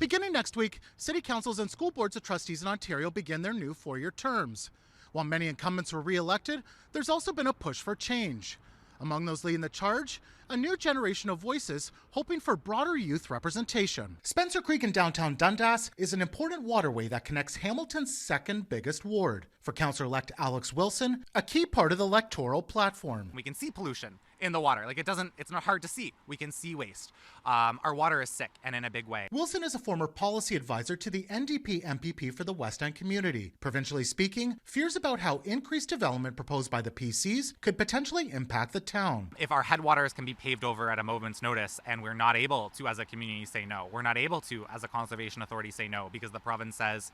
Beginning next week, city councils and school boards of trustees in Ontario begin their new 4-year terms. While many incumbents were re-elected, there's also been a push for change. Among those leading the charge, a new generation of voices hoping for broader youth representation. Spencer Creek in downtown Dundas is an important waterway that connects Hamilton's second biggest ward. For Councillor-elect Alex Wilson, a key part of the electoral platform. We can see pollution in the water. It's not hard to see. We can see waste. Our water is sick, and in a big way. Wilson is a former policy advisor to the NDP MPP for the West End community. Provincially speaking, fears about how increased development proposed by the PCs could potentially impact the town. If our headwaters can be paved over at a moment's notice, and we're not able to, as a community, say no. We're not able to, as a conservation authority, say no, because the province says,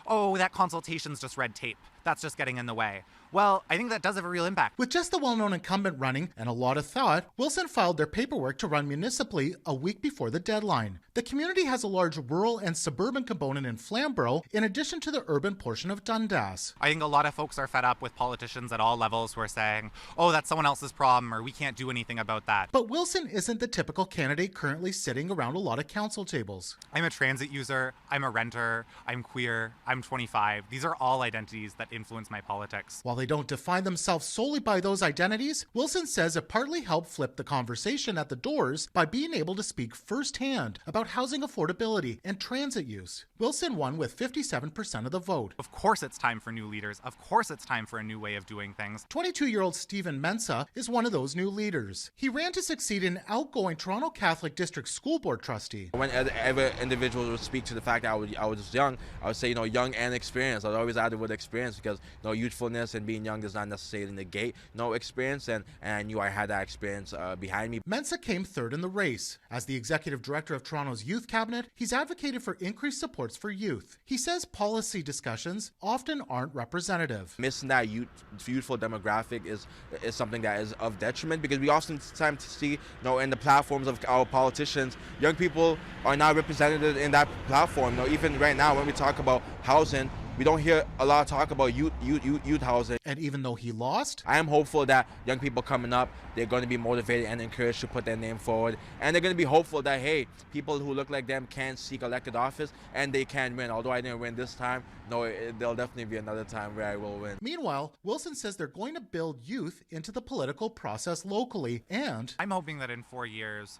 oh, that consultation's just red tape. That's just getting in the way. Well, I think that does have a real impact. With just the well-known incumbent running and a lot of thought, Wilson filed their paperwork to run municipally a week before the deadline. The community has a large rural and suburban component in Flamborough, in addition to the urban portion of Dundas. I think a lot of folks are fed up with politicians at all levels who are saying, oh, that's someone else's problem, or we can't do anything about that. But Wilson isn't the typical candidate currently sitting around a lot of council tables. I'm a transit user, I'm a renter, I'm queer, I'm 25. These are all identities that influence my politics. While they don't define themselves solely by those identities, Wilson says it partly helped flip the conversation at the doors by being able to speak firsthand about housing affordability and transit use. Wilson won with 57% of the vote. Of course it's time for new leaders. Of course it's time for a new way of doing things. 22-year-old Stephen Mensah is one of those new leaders. He ran to succeed an outgoing Toronto Catholic District School Board trustee. Whenever individuals would speak to the fact that I was young, I would say, young and experienced. I would always add the word experience because, youthfulness and being young does not necessarily negate experience, and I knew I had that experience behind me. Mensah came third in the race. As the executive director of Toronto's youth cabinet, he's advocated for increased supports for youth. He says policy discussions often aren't representative. Missing that youthful demographic is something that is of detriment, because we oftentimes see, in the platforms of our politicians, young people are not represented in that platform. Even right now, when we talk about housing, we don't hear a lot of talk about youth housing. And even though he lost, I am hopeful that young people coming up, they're going to be motivated and encouraged to put their name forward. And they're going to be hopeful that, hey, people who look like them can seek elected office and they can win. Although I didn't win this time, there'll definitely be another time where I will win. Meanwhile, Wilson says they're going to build youth into the political process locally, and I'm hoping that in 4 years,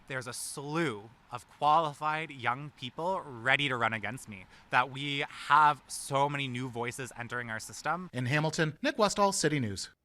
there's a slew of qualified young people ready to run against me, that we have so many new voices entering our system. In Hamilton, Nick Westoll, City News.